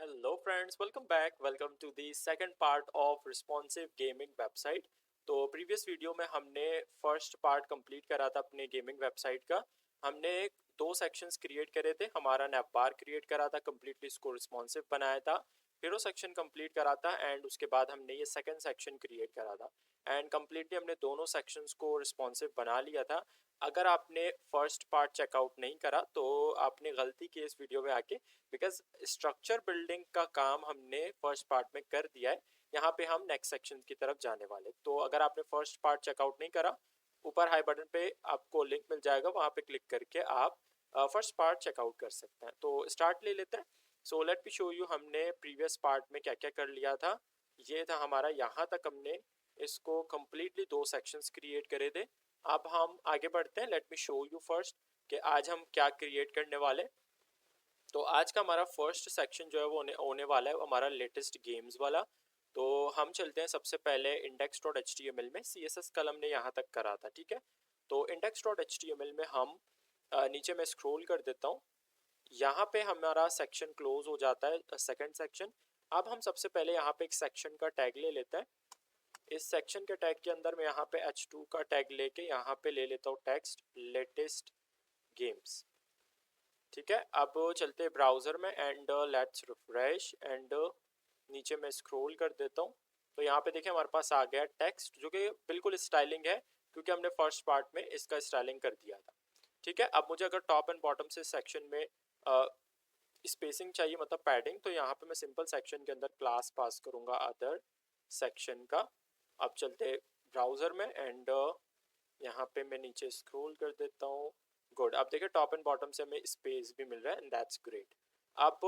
Hello friends, welcome to the second part of responsive gaming website। तो previous video में हमने first part complete करा था अपने गेमिंग वेबसाइट का। हमने दो सेक्शंस क्रिएट करे थे, हमारा नैप बार क्रिएट करा था, कम्प्लीटली इसको रिस्पॉन्सिव बनाया था, फिर वो सेक्शन कंप्लीट करा था एंड उसके बाद हमने ये सेकंड सेक्शन क्रिएट करा था एंड कम्प्लीटली हमने दोनों सेक्शंस को रिस्पॉन्सिव बना लिया था। अगर आपने फर्स्ट पार्ट चेकआउट नहीं करा तो आपने गलती की इस वीडियो में आके, बिकॉज स्ट्रक्चर बिल्डिंग का काम हमने फर्स्ट पार्ट में कर दिया है। यहाँ पे हम नेक्स्ट सेक्शन की तरफ जाने वाले। तो अगर आपने फर्स्ट पार्ट चेकआउट नहीं करा, ऊपर हाई बटन पे आपको लिंक मिल जाएगा, वहाँ पे क्लिक करके आप फर्स्ट पार्ट चेकआउट कर सकते हैं। तो स्टार्ट ले लेते हैं। So let me show you हमने प्रीवियस पार्ट में क्या क्या कर लिया था। ये था हमारा, यहाँ तक हमने इसको कम्प्लीटली दो सेक्शंस क्रिएट करे थे। अब हम आगे बढ़ते हैं। Let me show you first कि आज हम क्या क्रिएट करने वाले। तो आज का हमारा फर्स्ट सेक्शन जो है वो होने वाला है हमारा लेटेस्ट गेम्स वाला। तो हम चलते हैं सबसे पहले index.html में। CSS कल हमने यहाँ तक करा था, ठीक है। तो index.html में हम नीचे में स्क्रॉल कर देता हूँ। यहाँ पे हमारा सेक्शन क्लोज हो जाता है, सेकंड सेक्शन। अब हम सबसे पहले यहाँ पे एक सेक्शन का टैग ले लेते हैं। इस सेक्शन के टैग के अंदर मैं यहाँ पे h2 का टैग लेके यहाँ पे ले लेता हूँ टेक्स्ट लेटेस्ट गेम्स, ठीक है। अब चलते हैं ब्राउज़र में एंड लेट्स रिफ्रेश एंड नीचे मैं स्क्रॉल कर देता हूँ। तो यहाँ पे देखिए हमारे पास आ गया टेक्स्ट, जो कि बिल्कुल स्टाइलिंग है क्योंकि हमने फर्स्ट पार्ट में इसका स्टाइलिंग कर दिया था, ठीक है। अब मुझे अगर टॉप एंड बॉटम से सेक्शन में स्पेसिंग चाहिए, मतलब पैडिंग, तो यहाँ पे मैं सिंपल सेक्शन के अंदर क्लास पास करूँगा अदर सेक्शन का। अब चलते ब्राउज़र में एंड यहाँ पे मैं नीचे स्क्रॉल कर देता हूँ। गुड, अब देखिए टॉप एंड बॉटम से हमें स्पेस भी मिल रहा है एंड दैट्स ग्रेट। अब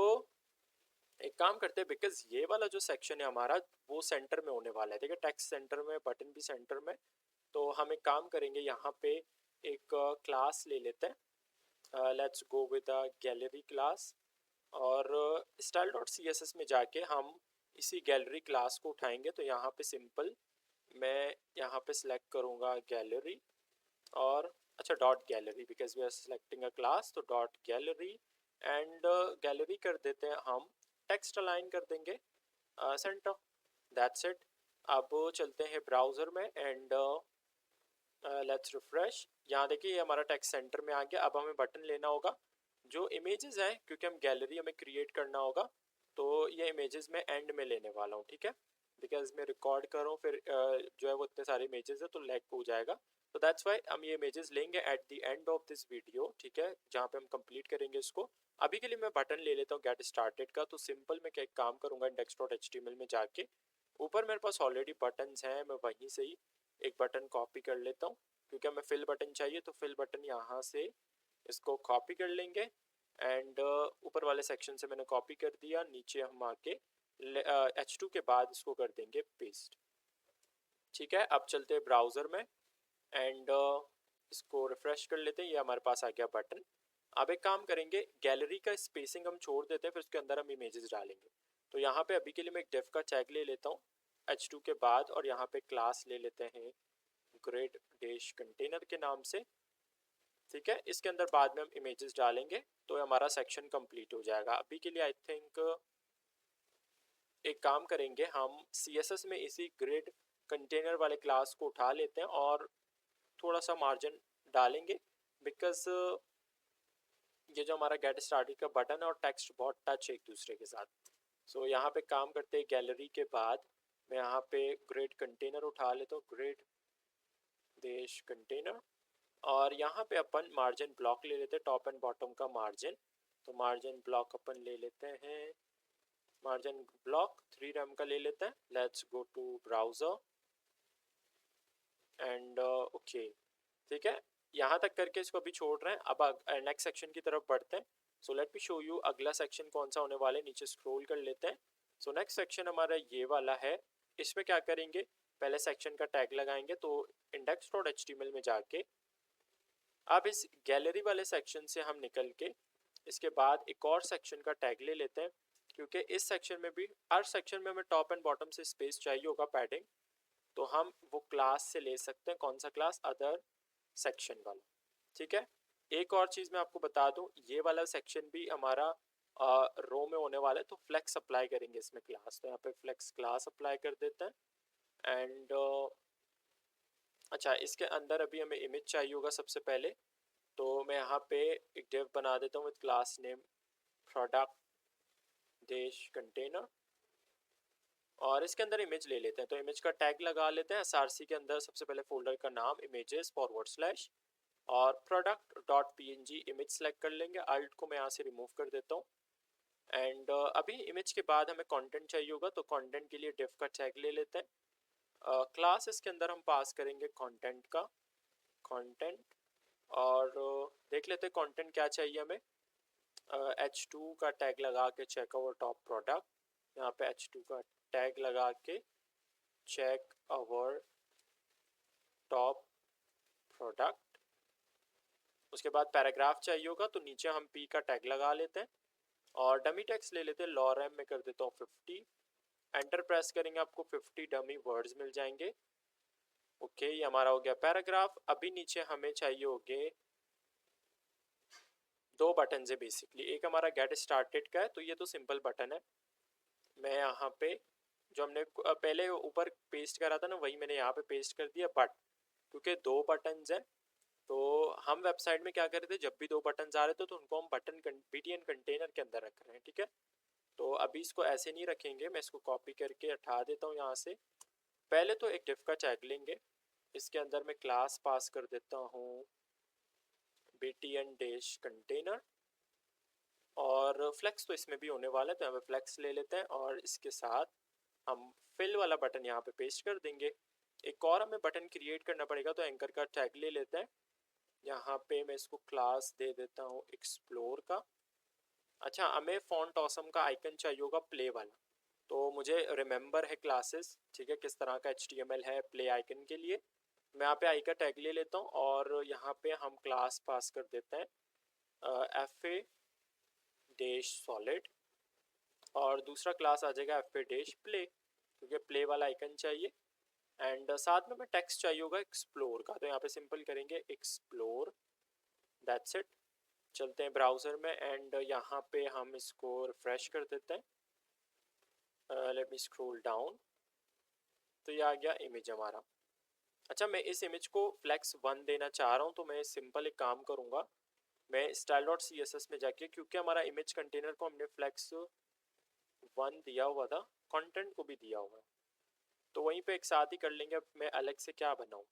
एक काम करते हैं, बिकॉज ये वाला जो सेक्शन है हमारा वो सेंटर में होने वाला है। देखिए टेक्स्ट सेंटर में, बटन भी सेंटर में। तो हम एक काम करेंगे, यहाँ पे एक क्लास ले लेते हैं। Let's go with a gallery class और style dot C S S में जाके हम इसी गैलरी क्लास को उठाएंगे। तो यहाँ पे सिंपल मैं यहाँ पे सिलेक्ट करूँगा गैलरी और अच्छा dot gallery, because we are selecting a class. तो डॉट गैलरी एंड गैलरी कर देते हैं हम, टेक्स्ट अलाइन कर देंगे सेंटर, दैट्स इट। अब चलते हैं ब्राउज़र में एंड लेट्स रिफ्रेश। यहाँ देखिए ये हमारा टेक्स्ट सेंटर में आ गया। अब हमें बटन लेना होगा। जो इमेजेस हैं, क्योंकि हम गैलरी हमें क्रिएट करना होगा, तो ये इमेजेस मैं एंड में लेने वाला हूँ, ठीक है। बिकॉज मैं रिकॉर्ड कर रहा हूँ, फिर जो है वो इतने सारे इमेजेस है तो लैग हो जाएगा। तो दैट्स वाई हम ये इमेजेस लेंगे at the end of this video, ठीक है, जहाँ पे हम कंप्लीट करेंगे इसको। अभी के लिए मैं बटन ले लेता हूँ गेट स्टार्टेड का। तो सिंपल मैं क्या एक काम करूँगा, index.html में जाके ऊपर मेरे पास ऑलरेडी बटन्स हैं, मैं वहीं से ही एक बटन कॉपी कर लेता हूँ। क्योंकि हमें फिल बटन चाहिए तो फिल बटन यहाँ से इसको कॉपी कर लेंगे एंड ऊपर वाले सेक्शन से मैंने कॉपी कर दिया। नीचे हम आके H2 के बाद इसको कर देंगे पेस्ट, ठीक है। अब चलते हैं ब्राउज़र में एंड इसको रिफ्रेश कर लेते हैं। ये हमारे पास आ गया बटन। अब एक काम करेंगे, गैलरी का स्पेसिंग हम छोड़ देते हैं, फिर उसके अंदर हम इमेजेस डालेंगे। तो यहाँ पे अभी के लिए मैं एक डेफ का टैग ले लेता हूँ H2 के बाद, और यहाँ पे क्लास ले लेते हैं ग्रेड डैश कंटेनर के नाम से, ठीक है। इसके अंदर बाद में हम इमेजेस डालेंगे तो हमारा सेक्शन कंप्लीट हो जाएगा। अभी के लिए आई थिंक एक काम करेंगे, हम CSS में इसी ग्रिड कंटेनर वाले क्लास को उठा लेते हैं और थोड़ा सा मार्जिन डालेंगे, बिकॉज ये जो हमारा गेट स्टार्टेड का बटन है और टेक्स्ट बहुत टच है एक दूसरे के साथ। सो यहाँ पे काम करते हैं, गैलरी के बाद मैं यहाँ पे ग्रिड कंटेनर उठा लेता हूँ, ग्रिड देश कंटेनर, और यहाँ पे अपन मार्जिन ब्लॉक ले लेते हैं, टॉप एंड बॉटम का मार्जिन। तो मार्जिन ब्लॉक अपन ले लेते हैं, मार्जिन ब्लॉक 3 रैम का ले लेते हैं। Let's go to browser and okay, ठीक है। यहाँ तक करके इसको अभी छोड़ रहे हैं। अब नेक्स्ट सेक्शन की तरफ बढ़ते हैं। So let me show you अगला सेक्शन कौन सा होने वाला है। नीचे स्क्रॉल कर लेते हैं। सो नेक्स्ट सेक्शन हमारा ये वाला है। इसमें क्या करेंगे, पहले सेक्शन का टैग लगाएंगे। तो index.html में जाके अब इस गैलरी वाले सेक्शन से हम निकल के इसके बाद एक और सेक्शन का टैग ले लेते हैं, क्योंकि इस सेक्शन में भी, हर सेक्शन में हमें टॉप एंड बॉटम से स्पेस चाहिए होगा, पैडिंग। तो हम वो क्लास से ले सकते हैं, कौन सा क्लास, अदर सेक्शन वाला, ठीक है। एक और चीज़ मैं आपको बता दूं, ये वाला सेक्शन भी हमारा रो में होने वाला है, तो फ्लेक्स अप्लाई करेंगे इसमें क्लास। तो यहाँ पे फ्लेक्स क्लास अप्लाई कर देते हैं। एंड अच्छा, इसके अंदर अभी हमें इमेज चाहिए होगा सबसे पहले, तो मैं यहाँ पे एक डिव बना देता हूँ विद क्लास नेम प्रोडक्ट देश कंटेनर, और इसके अंदर इमेज ले लेते हैं। तो इमेज का टैग लगा लेते हैं। एसआरसी के अंदर सबसे पहले फोल्डर का नाम इमेजेस फॉरवर्ड स्लैश और product dot png image select कर लेंगे। अल्ट को मैं यहाँ से रिमूव कर देता हूँ। एंड अभी इमेज के बाद हमें कंटेंट चाहिए होगा, तो कंटेंट के लिए डिव का टैग ले लेते हैं। क्लास इसके अंदर हम पास करेंगे कंटेंट का कंटेंट, और देख लेते हैं कंटेंट क्या चाहिए हमें। h2 का टैग लगा के चेक अवर टॉप प्रोडक्ट, यहाँ पे h2 का टैग लगा के चेक अवर टॉप प्रोडक्ट। उसके बाद पैराग्राफ चाहिए होगा, तो नीचे हम p का टैग लगा लेते हैं और डमी टेक्स्ट ले लेते हैं। लॉरम में कर देता हूँ 50। एंटर प्रेस करेंगे, आपको 50 डमी वर्ड्स मिल जाएंगे। ओके, ये हमारा हो गया पैराग्राफ। अभी नीचे हमें चाहिए होंगे दो बटन है बेसिकली। एक हमारा गेट स्टार्टेड का है, तो ये तो सिंपल बटन है। मैं यहाँ पे जो हमने पहले ऊपर पेस्ट करा था ना, वही मैंने यहाँ पे पेस्ट कर दिया। बट क्योंकि दो बटन हैं, तो हम वेबसाइट में क्या कर रहे थे, जब भी दो बटन आ रहे थे तो उनको हम बटन BTN कंटेनर के अंदर रख रहे हैं, ठीक है। तो अभी इसको ऐसे नहीं रखेंगे, मैं इसको कॉपी करके हटा देता हूँ यहाँ से। पहले तो एक डिव का टैग लेंगे, इसके अंदर मैं क्लास पास कर देता हूँ BTN डैश कंटेनर, और फ्लेक्स तो इसमें भी होने वाला है, तो हमें फ्लेक्स ले लेते हैं और इसके साथ हम फिल वाला बटन यहाँ पे पेस्ट कर देंगे। एक और हमें बटन क्रिएट करना पड़ेगा, तो एंकर का टैग ले लेते हैं। यहाँ पे मैं इसको क्लास दे देता हूँ एक्सप्लोर का। अच्छा, हमें फॉन्ट ऑसम का आइकन चाहिए होगा प्ले वाला, तो मुझे रिमेंबर है क्लासेस, ठीक है, किस तरह का HTML है प्ले आइकन के लिए। मैं यहाँ पे आई का टैग ले लेता हूँ और यहाँ पे हम क्लास पास कर देते हैं FA डैश सॉलिड, और दूसरा क्लास आ जाएगा FA डैश प्ले, क्योंकि प्ले वाला आइकन चाहिए। एंड साथ में हमें टेक्स्ट चाहिए होगा एक्सप्लोर का, तो यहाँ पे सिंपल करेंगे एक्सप्लोर, दैट्स इट। चलते हैं ब्राउज़र में एंड यहाँ पे हम इसको रिफ्रेश कर देते हैं। लेट मी स्क्रॉल डाउन, तो ये आ गया इमेज हमारा। अच्छा, मैं इस इमेज को फ्लेक्स 1 देना चाह रहा हूँ, तो मैं सिंपल एक काम करूँगा, मैं style.css में जाके, क्योंकि हमारा इमेज कंटेनर को हमने फ्लेक्स 1 दिया हुआ था, कंटेंट को भी दिया हुआ है, तो वहीं पे एक साथ ही कर लेंगे। अब मैं अलग से क्या बनाऊँ,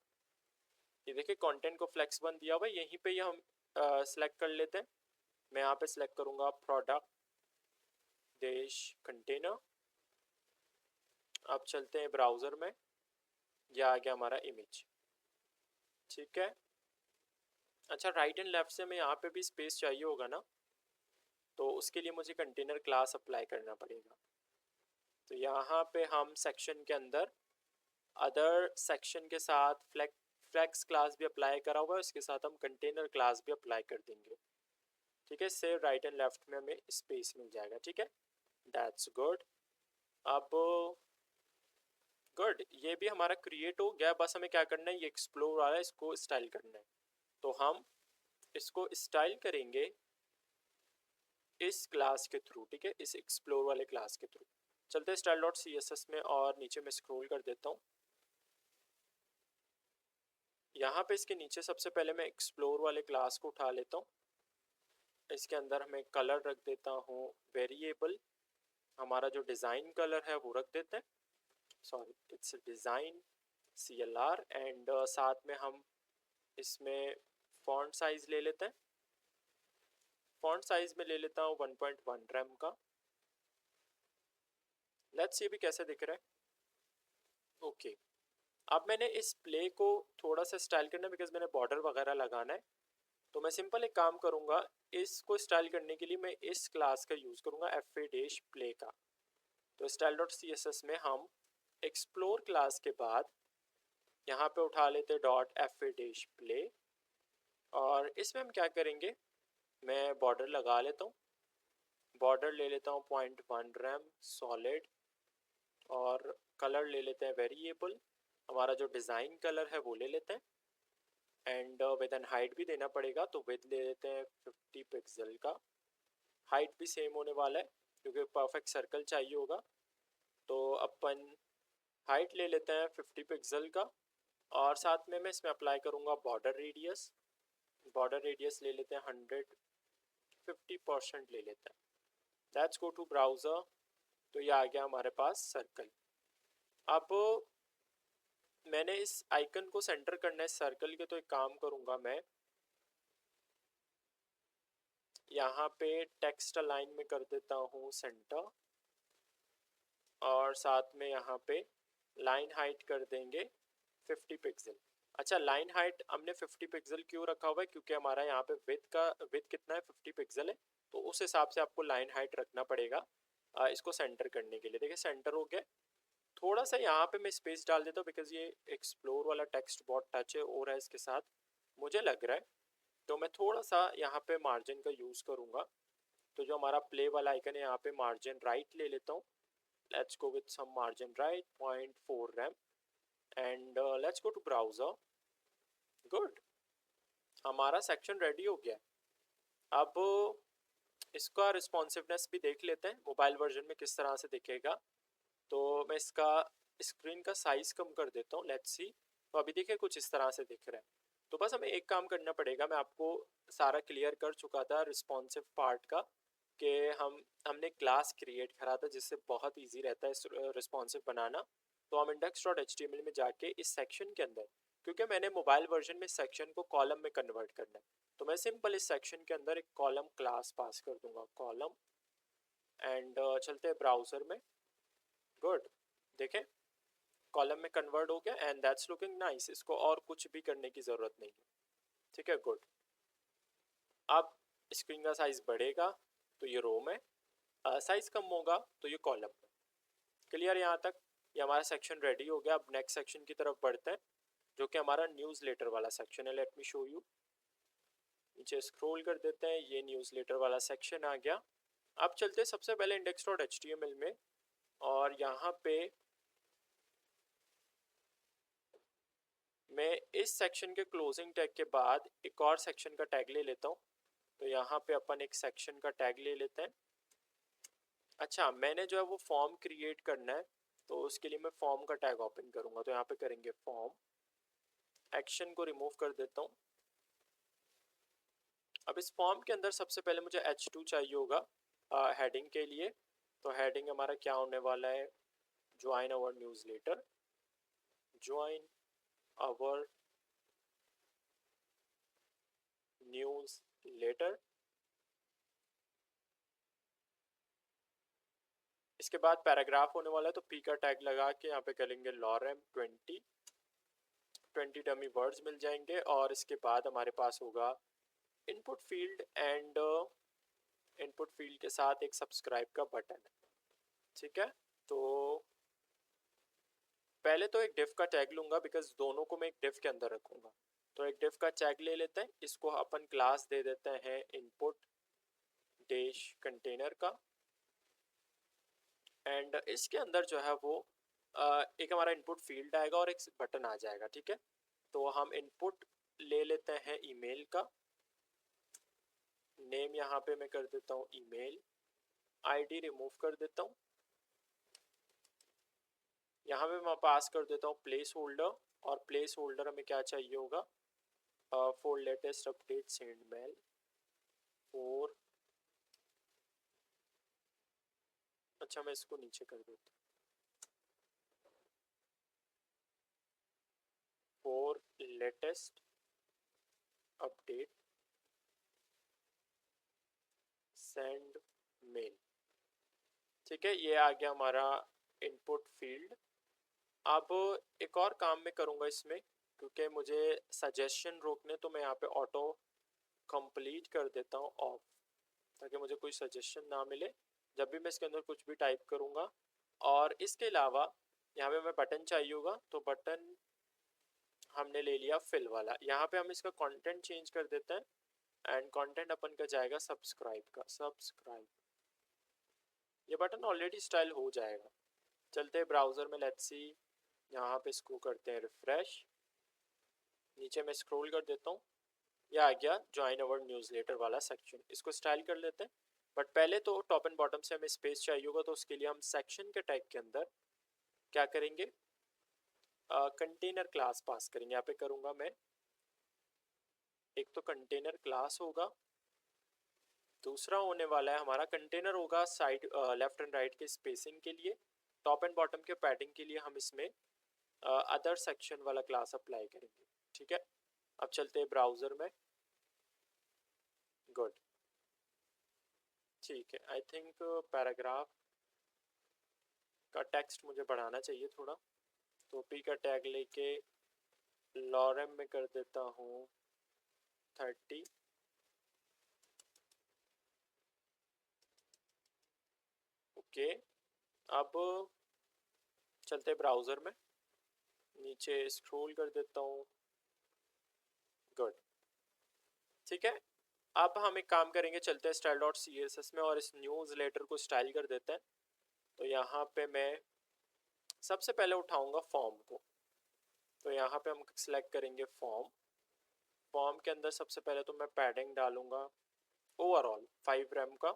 ये देखिए कंटेंट को फ्लेक्स 1 दिया हुआ है, यहीं पे हम सेलेक्ट कर लेते हैं। मैं यहाँ पे सेलेक्ट करूँगा प्रोडक्ट देश कंटेनर। अब चलते हैं ब्राउज़र में, यह आ गया हमारा इमेज, ठीक है। अच्छा, राइट एंड लेफ्ट से हमें यहाँ पे भी स्पेस चाहिए होगा ना, तो उसके लिए मुझे कंटेनर क्लास अप्लाई करना पड़ेगा। तो यहाँ पे हम सेक्शन के अंदर अदर सेक्शन के साथ फ्लेक्स क्लास भी अप्लाई करा हुआ है, उसके साथ हम कंटेनर क्लास भी अप्लाई कर देंगे, ठीक है। से राइट एंड लेफ्ट में हमें स्पेस मिल जाएगा, ठीक है, दैट्स गुड। अब गुड, ये भी हमारा क्रिएट हो गया, बस हमें क्या करना है, ये एक्सप्लोर वाला है, इसको स्टाइल करना है। तो हम इसको स्टाइल करेंगे इस क्लास के थ्रू, ठीक है, इस एक्सप्लोर वाले क्लास के थ्रू। चलते हैं style.css में और नीचे में स्क्रॉल कर देता हूँ। यहाँ पे इसके नीचे सबसे पहले मैं एक्सप्लोर वाले क्लास को उठा लेता हूँ। इसके अंदर हमें कलर रख देता हूँ वेरिएबल, हमारा जो डिज़ाइन कलर है वो रख देते हैं, sorry it's design CLR। And साथ में हम इसमें फॉन्ट साइज़ ले लेते हैं। फॉन्ट साइज़ में ले लेता हूँ 1.1 रैम का। लेट्स सी भी कैसे दिख रहा है। ओके, अब मैंने इस प्ले को थोड़ा सा स्टाइल करना है, बिकॉज मैंने बॉर्डर वगैरह लगाना है, तो मैं सिंपल एक काम करूँगा, इसको स्टाइल करने के लिए मैं इस क्लास का यूज़ करूँगा FA डैश प्ले का। तो style.css में हम एक्सप्लोर क्लास के बाद यहाँ पे उठा लेते .FA डैश प्ले, और इसमें हम क्या करेंगे, मैं बॉर्डर लगा लेता हूँ, बॉर्डर ले लेता हूँ 0.1 रैम सॉलिड, और कलर ले लेते हैं वेरिएबल, हमारा जो डिज़ाइन कलर है वो ले लेते हैं। एंड विद एंड हाइट भी देना पड़ेगा, तो विद ले लेते हैं 50 पिक्सल का, हाइट भी सेम होने वाला है क्योंकि परफेक्ट सर्कल चाहिए होगा। तो अपन हाइट ले लेते हैं 50 पिक्सल का, और साथ में मैं इसमें अप्लाई करूँगा बॉर्डर रेडियस। बॉर्डर रेडियस ले लेते हैं 150% ले लेते हैं। Let's go to browser. तो ये आ गया हमारे पास सर्कल। अब मैंने इस आइकन को सेंटर करना है सर्कल के, तो एक काम करूँगा मैं यहाँ पे टेक्स्ट अलाइन में कर देता हूँ सेंटर, और साथ में यहाँ पे लाइन हाइट कर देंगे 50 पिक्सल। अच्छा, लाइन हाइट हमने 50 पिक्सल क्यों रखा हुआ है? क्योंकि हमारा यहाँ पे विथ कितना है, 50 पिक्सल है, तो उस हिसाब से आपको लाइन हाइट रखना पड़ेगा इसको सेंटर करने के लिए। देखिए सेंटर हो गया। थोड़ा सा यहाँ पे मैं स्पेस डाल देता हूँ बिकॉज ये एक्सप्लोर वाला टेक्स्ट बहुत टच हो रहा है इसके साथ, मुझे लग रहा है। तो मैं थोड़ा सा यहाँ पे मार्जिन का यूज़ करूँगा। तो जो हमारा प्ले वाला आइकन है यहाँ पे मार्जिन राइट ले लेता हूँ। Let's go with some margin right 0.4 rem and let's go to browser. Good, हमारा सेक्शन रेडी हो गया। अब इसका रिस्पॉन्सिवनेस भी देख लेते हैं मोबाइल वर्जन में किस तरह से दिखेगा। तो मैं इसका स्क्रीन का साइज़ कम कर देता हूँ, लेट्स सी। तो अभी देखिए कुछ इस तरह से दिख रहा है। तो बस हमें एक काम करना पड़ेगा, मैं आपको सारा क्लियर कर चुका था रिस्पॉन्सिव पार्ट का, कि हमने क्लास क्रिएट करा था जिससे बहुत इजी रहता है रिस्पॉन्सिव बनाना। तो हम index.html में जाके इस सेक्शन के अंदर, क्योंकि मैंने मोबाइल वर्जन में सेक्शन को कॉलम में कन्वर्ट करना है, तो मैं सिंपल इस सेक्शन के अंदर एक कॉलम क्लास पास कर दूंगा, कॉलम। एंड चलते हैं ब्राउज़र में। गुड, देखें कॉलम में कन्वर्ट हो गया एंड दैट्स लुकिंग नाइस। इसको और कुछ भी करने की ज़रूरत नहीं है, ठीक है। गुड, अब स्क्रीन का साइज़ बढ़ेगा तो ये रो में, साइज़ कम होगा तो ये कॉलम में। क्लियर यहाँ तक? ये हमारा सेक्शन रेडी हो गया। अब नेक्स्ट सेक्शन की तरफ बढ़ते हैं जो कि हमारा न्यूज़लेटर वाला सेक्शन है। Let me show you. नीचे स्क्रॉल कर देते हैं, ये न्यूज़लेटर वाला सेक्शन आ गया। अब चलते हैं सबसे पहले index.html में, और यहाँ पे मैं इस सेक्शन के क्लोजिंग टैग के बाद एक और सेक्शन का टैग ले लेता हूँ। तो यहाँ पे अपन एक सेक्शन का टैग ले लेते हैं। अच्छा, मैंने जो है वो फॉर्म क्रिएट करना है, तो उसके लिए मैं फॉर्म का टैग ओपन करूँगा। तो यहाँ पे करेंगे फॉर्म, एक्शन को रिमूव कर देता हूँ। अब इस फॉर्म के अंदर सबसे पहले मुझे H2 चाहिए होगा हेडिंग के लिए। तो हेडिंग हमारा क्या होने वाला है, join our newsletter, join our newsletter. इसके बाद पैराग्राफ होने वाला है, तो पी का टैग लगा के यहाँ पे करेंगे लॉरेम 20 डमी वर्ड्स मिल जाएंगे। और इसके बाद हमारे पास होगा input field, and input field के साथ एक सब्सक्राइब का बटन है, ठीक है। तो पहले तो एक डिफ का टैग लूँगा बिकॉज दोनों को मैं एक डिफ के अंदर रखूँगा। तो एक डिफ का टैग ले लेते हैं, इसको अपन क्लास दे देते हैं इनपुट डैश कंटेनर का। एंड इसके अंदर जो है वो एक हमारा इनपुट फील्ड आएगा और एक बटन आ जाएगा, ठीक है। तो हम इनपुट ले लेते हैं ईमेल का, नेम यहाँ पे मैं कर देता हूँ ईमेल, आईडी रिमूव कर देता हूँ। यहाँ पे मैं पास कर देता हूँ प्लेस होल्डर, और प्लेस होल्डर हमें क्या चाहिए होगा, for latest update send mail for. अच्छा, मैं इसको नीचे कर देता हूँ, for latest update send mail, ठीक है। ये आ गया हमारा इनपुट फील्ड। अब एक और काम मैं करूँगा इसमें, क्योंकि मुझे सजेशन रोकने, तो मैं यहाँ पे ऑटो कंप्लीट कर देता हूँ ऑफ, ताकि मुझे कोई सजेशन ना मिले जब भी मैं इसके अंदर कुछ भी टाइप करूँगा। और इसके अलावा यहाँ पे हमें बटन चाहिए होगा, तो बटन हमने ले लिया फिल वाला। यहाँ पे हम इसका कंटेंट चेंज कर देते हैं एंड कंटेंट अपन का जाएगा सब्सक्राइब का, सब्सक्राइब। ये बटन ऑलरेडी स्टाइल हो जाएगा। चलते हैं ब्राउज़र में, लेट्स सी। यहाँ पे इसको करते हैं रिफ्रेश, नीचे मैं स्क्रॉल कर देता हूँ, ये आ गया ज्वाइन अवर न्यूज़लेटर वाला सेक्शन। इसको स्टाइल कर लेते हैं, बट पहले तो टॉप एंड बॉटम से हमें स्पेस चाहिए होगा, तो उसके लिए हम सेक्शन के टैग के अंदर क्या करेंगे, कंटेनर क्लास पास करेंगे। यहाँ पे करूँगा मैं, एक तो कंटेनर क्लास होगा, दूसरा होने वाला है हमारा कंटेनर होगा साइड लेफ्ट एंड राइट के स्पेसिंग के लिए, टॉप एंड बॉटम के पैडिंग के लिए हम इसमें अदर सेक्शन वाला क्लास अप्लाई करेंगे। ठीक है, अब चलते हैं ब्राउज़र में। गुड, ठीक है। आई थिंक पैराग्राफ का टेक्स्ट मुझे बढ़ाना चाहिए थोड़ा, तो पी का टैग लेके लॉरेम में कर देता हूँ 30। ओके, अब चलते ब्राउज़र में, नीचे स्क्रॉल कर देता हूँ। गुड, ठीक है। अब हम एक काम करेंगे, चलते हैं style dot C S S में और इस न्यूज़ लेटर को स्टाइल कर देते हैं। तो यहाँ पे मैं सबसे पहले उठाऊंगा फॉर्म को, तो यहाँ पे हम सिलेक्ट करेंगे फॉर्म। फॉर्म के अंदर सबसे पहले तो मैं पैडिंग डालूंगा ओवरऑल 5 rem का,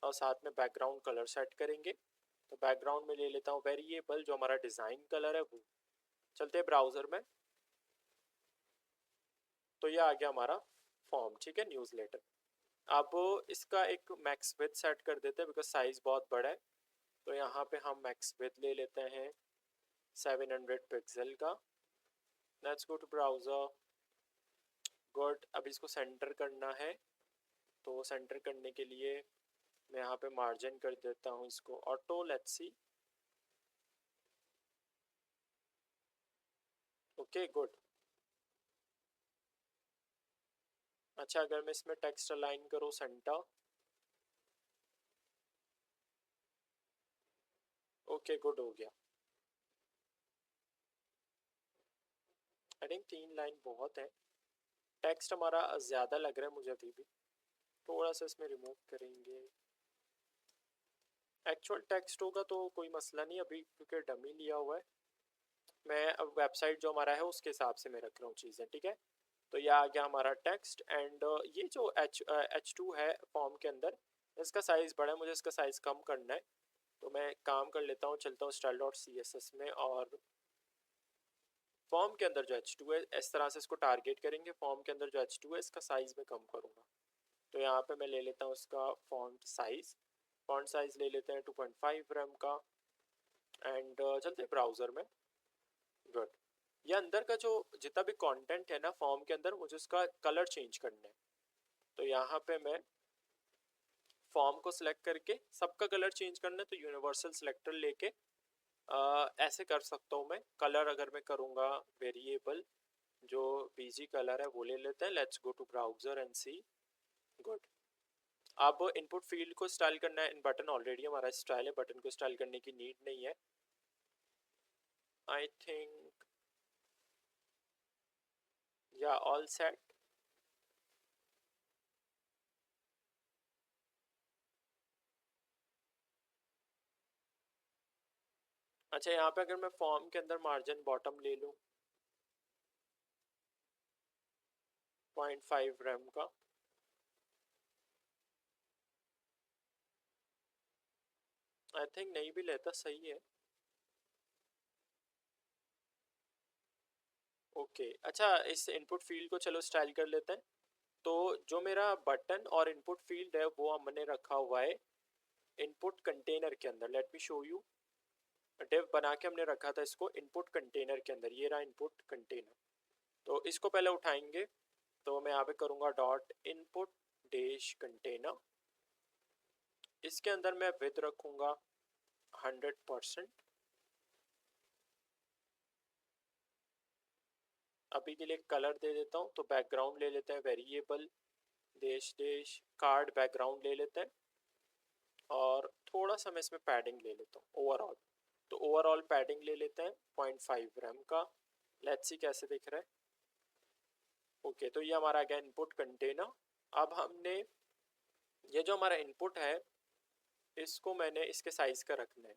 और साथ में बैकग्राउंड कलर सेट करेंगे। तो बैकग्राउंड में ले लेता हूँ वेरिएबल जो हमारा डिज़ाइन कलर है वो। चलते हैं ब्राउज़र में, तो ये आ गया हमारा फॉर्म। ठीक है, न्यूज़ लेटर। अब इसका एक मैक्स विड्थ सेट कर देते हैं बिकॉज साइज़ बहुत बड़ा है। तो यहाँ पे हम मैक्स विड्थ ले लेते हैं 700 पिक्सल का। Let's go to browser. Good, अब इसको सेंटर करना है, तो सेंटर करने के लिए मैं यहाँ पे मार्जिन कर देता हूँ इसको auto. Let's see, okay good. अच्छा, अगर मैं इसमें टेक्स्ट अलाइन करूँ सेंटर, ओके गुड हो गया। आई थिंक 3 लाइन बहुत है, टेक्स्ट हमारा ज़्यादा लग रहा है मुझे अभी भी। थोड़ा सा इसमें रिमूव करेंगे, एक्चुअल टेक्स्ट होगा तो कोई मसला नहीं अभी, क्योंकि डमी लिया हुआ है। मैं अब वेबसाइट जो हमारा है उसके हिसाब से मैं रख रहा हूँ चीज़ें। ठीक है, तो यह आ गया हमारा टेक्स्ट। एंड ये जो H2 है फॉर्म के अंदर, इसका साइज़ बड़ा है, मुझे इसका साइज़ कम करना है। तो मैं काम कर लेता हूँ, चलता हूँ style dot C S S में, और फॉर्म के अंदर जो H2 है इस तरह से इसको टारगेट करेंगे। फॉर्म के अंदर जो H2 है इसका साइज़ मैं कम करूँगा। तो यहाँ पे मैं ले लेता हूँ इसका फॉन्ट साइज़। फॉन्ट साइज़ ले लेते हैं 2.5 rem का। एंड चलते हैं ब्राउज़र में। गुड, ये अंदर का जो जितना भी कंटेंट है ना फॉर्म के अंदर, मुझे उसका कलर चेंज करना है। तो यहाँ पे मैं फॉर्म को सिलेक्ट करके सबका कलर चेंज करना है, तो यूनिवर्सल सिलेक्टर लेके ऐसे कर सकता हूँ मैं। कलर अगर मैं करूँगा वेरिएबल जो बीजी कलर है वो ले लेते हैं। Let's go to browser and see. Good, अब इनपुट फील्ड को स्टाइल करना है। इन बटन ऑलरेडी हमारा स्टाइल है, बटन को स्टाइल करने की नीड नहीं है। I think we're all set. अच्छा, यहाँ पे अगर मैं फॉर्म के अंदर मार्जिन बॉटम ले लूँ 0.5 rem का, आई थिंक नहीं भी लेता, सही है। ओके, अच्छा इस इनपुट फील्ड को चलो स्टाइल कर लेते हैं। तो जो मेरा बटन और इनपुट फील्ड है वो हमने रखा हुआ है इनपुट कंटेनर के अंदर। Let me show you, div बना के हमने रखा था इसको इनपुट कंटेनर के अंदर। ये रहा इनपुट कंटेनर, तो इसको पहले उठाएंगे। तो मैं यहाँ पे करूँगा डॉट इनपुट डैश कंटेनर। इसके अंदर मैं विद रखूँगा 100%। अभी के लिए कलर दे देता हूँ, तो बैकग्राउंड ले लेते हैं वेरिएबल देश देश कार्ड बैकग्राउंड ले लेते हैं। और थोड़ा सा मैं इसमें पैडिंग ले लेता हूँ ओवरऑल। तो ओवरऑल पैडिंग ले लेते हैं 0.5 rem का। लेट्स सी कैसे दिख रहा है। ओके, तो ये हमारा आ गया इनपुट कंटेनर। अब हमने ये जो हमारा इनपुट है इसको मैंने इसके साइज का रखना है।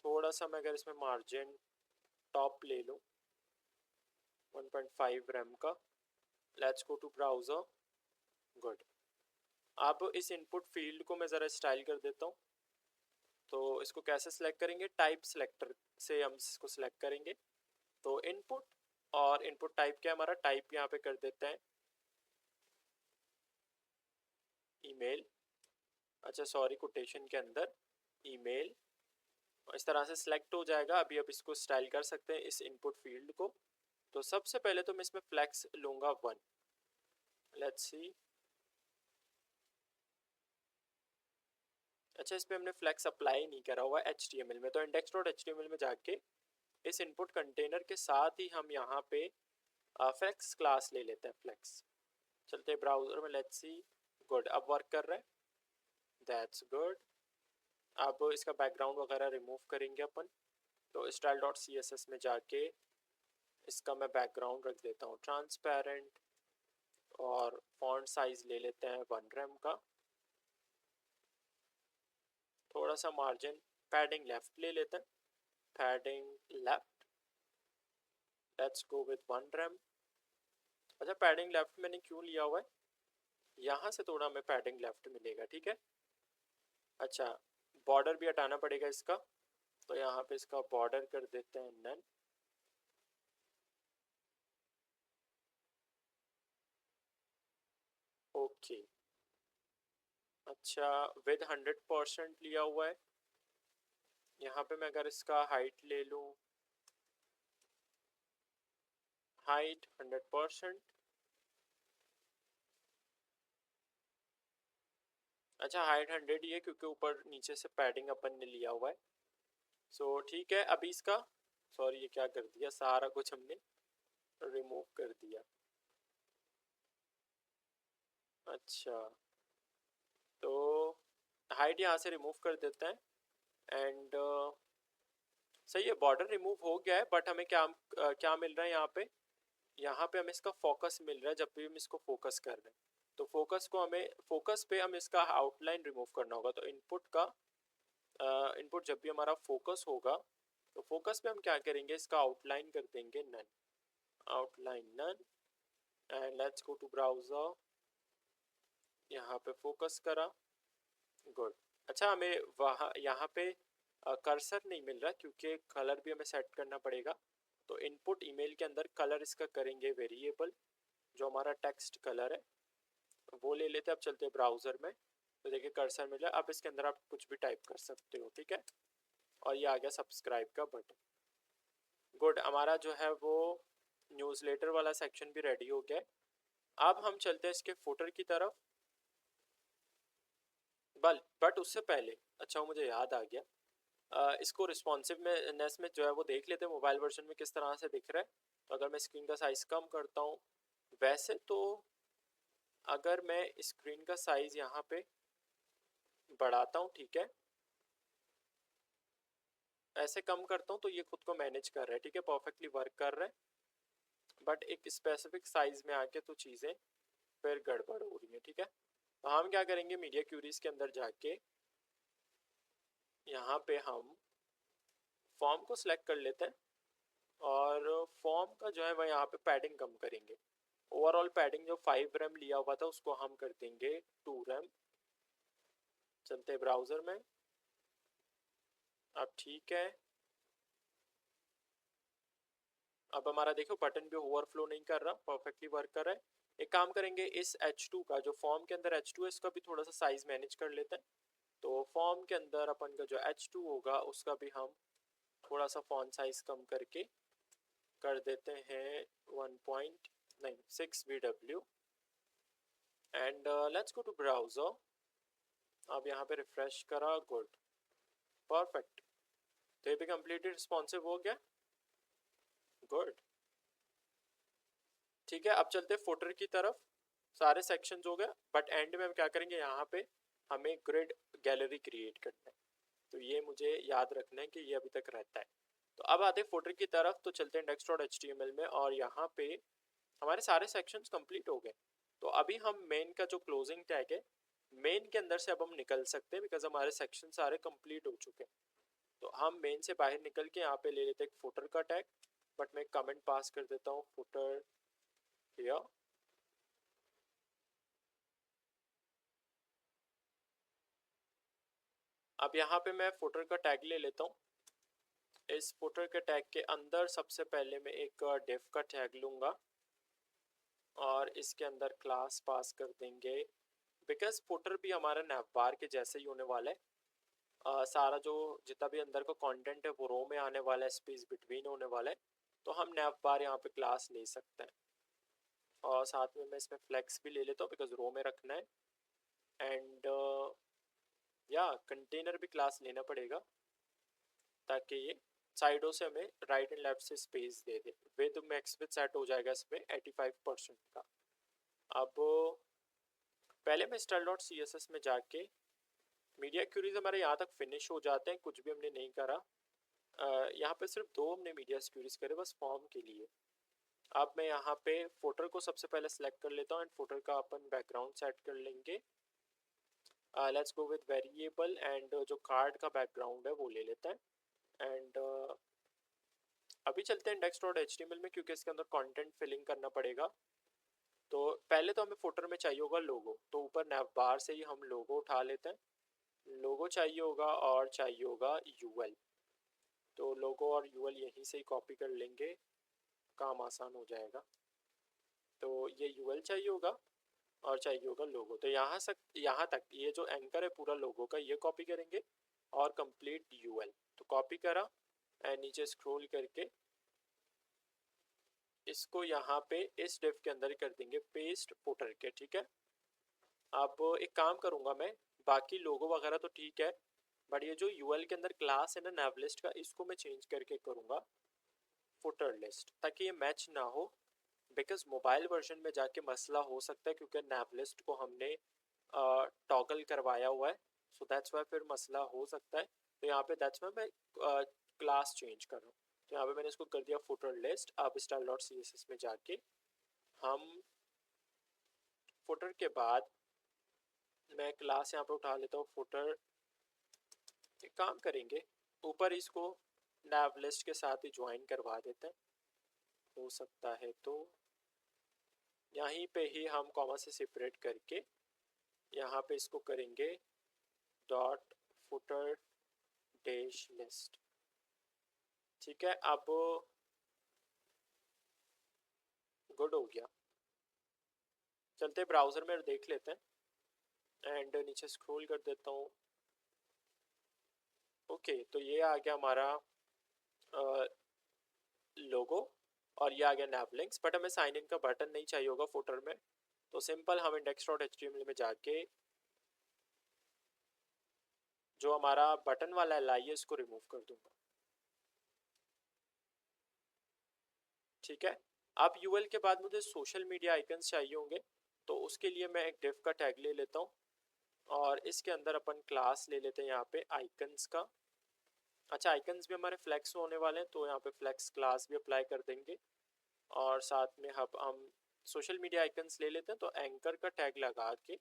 थोड़ा सा मैं अगर इसमें मार्जिन टॉप ले लूँ 1.5 rem का। Let's go to browser. Good. अब इस इनपुट फील्ड को मैं ज़रा स्टाइल कर देता हूँ। तो इसको कैसे सिलेक्ट करेंगे, टाइप सिलेक्टर से हम इसको सिलेक्ट करेंगे। तो इनपुट, और इनपुट टाइप क्या है हमारा, टाइप यहाँ पे कर देते हैं ईमेल, अच्छा सॉरी कोटेशन के अंदर ईमेल। इस तरह से सिलेक्ट हो जाएगा। अभी अब इसको स्टाइल कर सकते हैं इस इनपुट फील्ड को। तो सबसे पहले तो मैं इसमें फ्लेक्स लूंगा 1। Let's see. अच्छा, इस पे हमने फ्लेक्स अप्लाई नहीं करा हुआ है HTML में, तो index.html में जाके इस इनपुट कंटेनर के साथ ही हम यहाँ पे फ्लेक्स क्लास ले लेते हैं, फ्लेक्स। चलते हैं ब्राउजर में, लेट्स सी। गुड, अब वर्क कर रहा है, दैट्स गुड। अब इसका बैकग्राउंड वगैरह रिमूव करेंगे अपन। तो style.css में जाके इसका मैं बैकग्राउंड रख देता हूँ ट्रांसपेरेंट, और फॉन्ट साइज ले लेते हैं 1 रेम का। थोड़ा सा मार्जिन पैडिंग लेफ्ट ले लेते हैं, padding left, let's go with 1 rem. अच्छा, पैडिंग लेफ्ट मैंने क्यों लिया हुआ है, यहाँ से थोड़ा हमें पैडिंग लेफ्ट मिलेगा, ठीक है। अच्छा, बॉर्डर भी हटाना पड़ेगा इसका, तो यहाँ पे इसका बॉर्डर कर देते हैं नन। ओके, अच्छा विद 100% लिया हुआ है। यहाँ पे मैं अगर इसका हाइट ले लूँ, हाइट 100%। अच्छा, हाइट 100 ही है क्योंकि ऊपर नीचे से पैडिंग अपन ने लिया हुआ है। सो ठीक है, अभी इसका, सॉरी ये क्या कर दिया, सारा कुछ हमने रिमूव कर दिया। अच्छा, तो हाइट यहाँ से रिमूव कर देते हैं एंड सही है, बॉर्डर रिमूव हो गया है। बट हमें क्या मिल रहा है यहाँ पे, यहाँ पे हमें इसका फोकस मिल रहा है जब भी हम इसको फोकस कर रहे हैं। तो फोकस को हमें, फोकस पे हम इसका आउटलाइन रिमूव करना होगा। तो इनपुट का इनपुट जब भी हमारा फोकस होगा, तो फोकस पे हम क्या करेंगे, इसका आउटलाइन कर देंगे none, outline none. And let's go to browser, यहाँ पे फोकस करा, गुड। अच्छा, हमें वहाँ यहाँ पे कर्सर नहीं मिल रहा क्योंकि कलर भी हमें सेट करना पड़ेगा। तो इनपुट ईमेल के अंदर कलर इसका करेंगे वेरिएबल, जो हमारा टेक्स्ट कलर है वो ले लेते हैं। अब चलते हैं ब्राउज़र में, तो देखिए कर्सर मिला। अब इसके अंदर आप कुछ भी टाइप कर सकते हो, ठीक है। और ये आ गया सब्सक्राइब का बटन, गुड। हमारा जो है वो न्यूज़लेटर वाला सेक्शन भी रेडी हो गया है। अब हम चलते हैं इसके फुटर की तरफ, बट उससे पहले, अच्छा वो मुझे याद आ गया, इसको रिस्पॉन्सिवनेस में जो है वो देख लेते हैं मोबाइल वर्जन में किस तरह से दिख रहा है। तो अगर मैं स्क्रीन का साइज़ कम करता हूँ, वैसे तो अगर मैं स्क्रीन का साइज़ यहाँ पे बढ़ाता हूँ, ठीक है, ऐसे कम करता हूँ तो ये खुद को मैनेज कर रहा है, ठीक है, परफेक्टली वर्क कर रहा है। बट एक स्पेसिफिक साइज़ में आके तो चीज़ें फिर गड़बड़ हो रही हैं, ठीक है। तो हम क्या करेंगे, मीडिया क्यूरीज के अंदर जाके यहाँ पे हम फॉर्म को सिलेक्ट कर लेते हैं, और फॉर्म का जो है वह यहाँ पे पैडिंग कम करेंगे। ओवरऑल पैडिंग जो 5 रैम लिया हुआ था उसको हम कर देंगे 2 रैम। चलते हैं ब्राउज़र में, अब ठीक है। अब हमारा देखो बटन भी ओवरफ्लो नहीं कर रहा, परफेक्टली वर्क कर रहा है। एक काम करेंगे, इस H2 का जो फॉर्म के अंदर H2 है इसका भी थोड़ा सा साइज मैनेज कर लेते हैं। तो फॉर्म के अंदर अपन का जो H2 होगा उसका भी हम थोड़ा सा फॉन्ट साइज कम करके कर देते हैं 1.6 VW। And let's go to browser. अब यहाँ पे रिफ्रेश करा, गुड, परफेक्ट। तो ये भी कम्प्लीटली रिस्पॉन्सिव हो गया, गुड। ठीक है, अब चलते हैं फुटर की तरफ। सारे सेक्शंस हो गए, बट एंड में हम क्या करेंगे, यहाँ पे हमें ग्रिड गैलरी क्रिएट करना है। तो ये मुझे याद रखना है कि ये अभी तक रहता है। तो अब आते हैं फुटर की तरफ, तो चलते हैं index.html में, और यहाँ पे हमारे सारे सेक्शंस कंप्लीट हो गए। तो अभी हम मेन का जो क्लोजिंग टैग है, मेन के अंदर से अब हम निकल सकते हैं, बिकॉज हमारे सेक्शन सारे कंप्लीट हो चुके हैं। तो हम मेन से बाहर निकल के यहाँ पे ले लेते हैं एक फुटर का टैग, बट मैं कमेंट पास कर देता हूँ फुटर हियर। अब यहाँ पे मैं फुटर का टैग ले लेता हूँ। इस फुटर के टैग के अंदर सबसे पहले मैं एक डिव का टैग लूँगा और इसके अंदर क्लास पास कर देंगे, बिकॉज फुटर भी हमारा नैवबार के जैसे ही होने वाला है। सारा जो जितना भी अंदर का कंटेंट है वो रो में आने वाला है, स्पेस बिटवीन होने वाला है, तो हम नैवबार यहाँ पे क्लास ले सकते हैं। और साथ में मैं इसमें फ्लेक्स भी ले लेता हूँ बिकॉज रो में रखना है। एंड या कंटेनर भी क्लास लेना पड़ेगा ताकि ये साइडों से हमें राइट एंड लेफ्ट से space they they. With max with set हो जाएगा इसमें 85% का। अब पहले मैं style.css में जाके मीडिया क्यूरीज हमारे यहाँ तक फिनिश हो जाते हैं, कुछ भी हमने नहीं करा। यहाँ पे सिर्फ 2 हमने मीडिया क्यूरीज करे बस फॉर्म के लिए। अब मैं यहाँ पे फोटर को सबसे पहले सेलेक्ट कर लेता हूँ एंड फोटर का अपन बैकग्राउंड सेट कर लेंगे। Let's go with variable and जो कार्ड का बैकग्राउंड है वो ले लेते हैं। एंड अभी चलते हैं index.html में क्योंकि इसके अंदर कंटेंट फिलिंग करना पड़ेगा। तो पहले तो हमें फुटर में चाहिए होगा लोगो, तो ऊपर नैवबार से ही हम लोगो उठा लेते हैं। लोगो चाहिए होगा और चाहिए होगा यूएल, तो लोगो और यूएल यहीं से ही कॉपी कर लेंगे, काम आसान हो जाएगा। तो ये यूएल चाहिए होगा और चाहिए होगा लोगो। तो यहाँ तक ये जो एंकर है पूरा लोगो का ये कॉपी करेंगे और कंप्लीट यूएल तो कॉपी करा एंड नीचे स्क्रॉल करके इसको यहाँ पे इस डिव के अंदर ही कर देंगे पेस्ट फुटर के। ठीक है, अब एक काम करूँगा मैं, बाकी लोगो वगैरह तो ठीक है, बट ये जो यूएल के अंदर क्लास है ना नैव लिस्ट का, इसको मैं चेंज करके करूँगा फुटर लिस्ट ताकि ये मैच ना हो। बिकॉज मोबाइल वर्जन में जाके मसला हो सकता है क्योंकि नैव लिस्ट को हमने टॉगल करवाया हुआ है, सो दैट्स वाई फिर मसला हो सकता है। तो यहाँ पे दैट्स वाई मैं क्लास चेंज कर रहा हूँ। तो यहाँ पे मैंने इसको कर दिया फुटर लिस्ट। अब style.css में जाके हम फुटर के बाद मैं क्लास यहाँ पे उठा लेता हूँ फुटर। एक काम करेंगे, ऊपर इसको नैव लिस्ट के साथ ही ज्वाइन करवा देते हैं, हो सकता है तो यहीं पे ही हम कॉमा से सेपरेट करके यहाँ पे इसको करेंगे डॉट फुटर डैश लिस्ट। ठीक है, अब गुड हो गया। चलते ब्राउज़र में देख लेते हैं एंड नीचे स्क्रॉल कर देता हूँ। ओके, तो ये आ गया हमारा लोगो और ये आ गया नैव लिंक्स, बट हमें साइन इन का बटन नहीं चाहिए होगा फुटर में, तो सिंपल हम index.html में जाके जो हमारा बटन वाला लाई है इसको रिमूव कर दूंगा। ठीक है, अब यूएल के बाद मुझे सोशल मीडिया आइकन्स चाहिए होंगे, तो उसके लिए मैं एक डिव का टैग ले लेता हूँ और इसके अंदर अपन क्लास ले लेते हैं यहाँ पे आइकन्स का। अच्छा, आइकन्स भी हमारे फ्लेक्स होने वाले हैं तो यहाँ पे फ्लेक्स क्लास भी अप्लाई कर देंगे। और साथ में हम सोशल मीडिया आइकन्स ले लेते हैं, तो एंकर का टैग लगा के,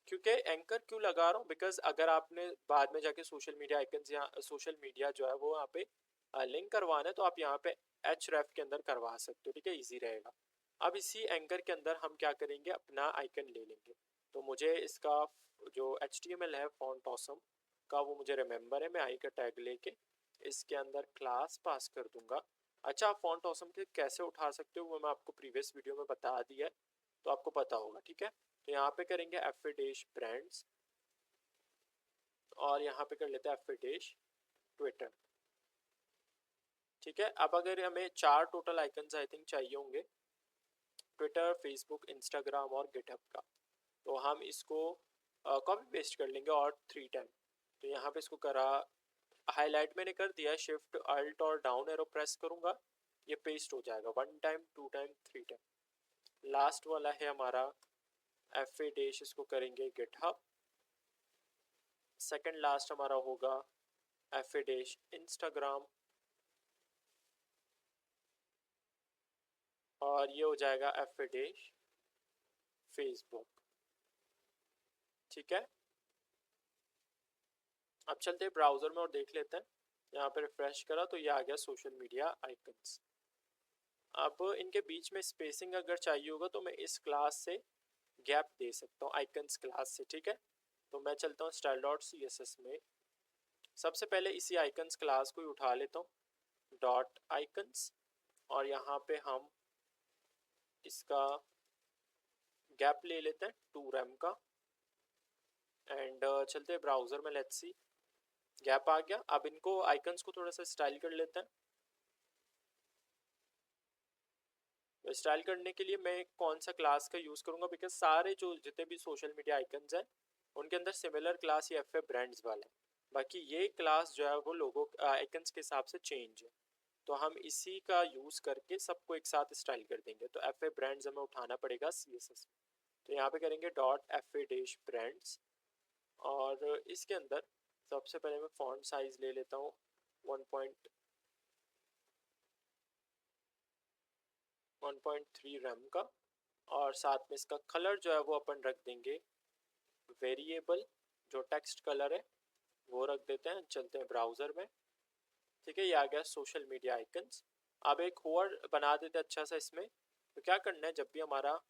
क्योंकि एंकर क्यों लगा रहा हूँ बिकॉज अगर आपने बाद में जाके सोशल मीडिया आइकन्स या सोशल मीडिया जो है वो यहाँ पे लिंक करवाना है तो आप यहाँ पे href के अंदर करवा सकते हो। ठीक है, इजी रहेगा। अब इसी एंकर के अंदर हम क्या करेंगे, अपना आइकन ले लेंगे। तो मुझे इसका जो HTML है फॉन्ट ऑसम का वो मुझे रिमेंबर है, मैं आई का टैग लेके इसके अंदर क्लास पास कर दूंगा। अच्छा, आप फॉन्ट ऑसम के कैसे उठा सकते हो वो मैं आपको प्रीवियस वीडियो में बता दिया है, तो आपको पता होगा। ठीक है, तो यहाँ पे करेंगे f ब्रांड्स और यहाँ पे कर लेते हैं f ट्विटर। ठीक है, अब अगर हमें 4 टोटल आइकन्स आई थिंक चाहिए होंगे, ट्विटर, फेसबुक, इंस्टाग्राम और गिटहब का, तो हम इसको कॉपी पेस्ट कर लेंगे और 3 टाइम। तो यहाँ पे इसको करा, हाईलाइट मैंने कर दिया, शिफ्ट अल्ट और डाउन एरो प्रेस करूँगा, ये पेस्ट हो जाएगा 1 टाइम, 2 टाइम, 3 टाइम। लास्ट वाला है हमारा इसको करेंगे गिटहब। सेकंड लास्ट हमारा होगा इंस्टाग्राम और ये हो जाएगा फेसबुक। ठीक है, अब चलते हैं ब्राउज़र में और देख लेते हैं। यहाँ पे रिफ्रेश करा तो ये आ गया सोशल मीडिया आइकन्स। अब इनके बीच में स्पेसिंग अगर चाहिए होगा तो मैं इस क्लास से गैप दे सकता हूँ, आइकन्स क्लास से। ठीक है, तो मैं चलता हूँ style dot C S S में। सबसे पहले इसी आइकन्स क्लास को ही उठा लेता हूँ, डॉट आइकन्स, और यहाँ पे हम इसका गैप ले लेते हैं 2 रैम का, एंड चलते हैं ब्राउज़र में। लेट्स सी, गैप आ गया। अब इनको आइकन्स को थोड़ा सा स्टाइल कर लेते हैं। तो स्टाइल करने के लिए मैं कौन सा क्लास का यूज़ करूँगा, बिकॉज सारे जो जितने भी सोशल मीडिया आइकन्स हैं उनके अंदर सिमिलर क्लास या एफ ब्रांड्स वाला है। बाकी ये क्लास जो है वो लोगों आइकन्स के हिसाब से चेंज है, तो हम इसी का यूज़ करके सबको एक साथ स्टाइल कर देंगे। तो एफ ब्रांड्स हमें उठाना पड़ेगा CSS। तो यहाँ पे करेंगे डॉट एफ डैश ब्रांड्स, और इसके अंदर सबसे पहले मैं फॉन्ट साइज ले लेता हूँ 1.3 रैम का, और साथ में इसका कलर जो है वो अपन रख देंगे वेरिएबल, जो टेक्स्ट कलर है वो रख देते हैं। चलते हैं ब्राउज़र में। ठीक है, ये आ गया सोशल मीडिया आइकन्स। अब एक और बना देते हैं अच्छा सा इसमें। तो क्या करना है, जब भी हमारा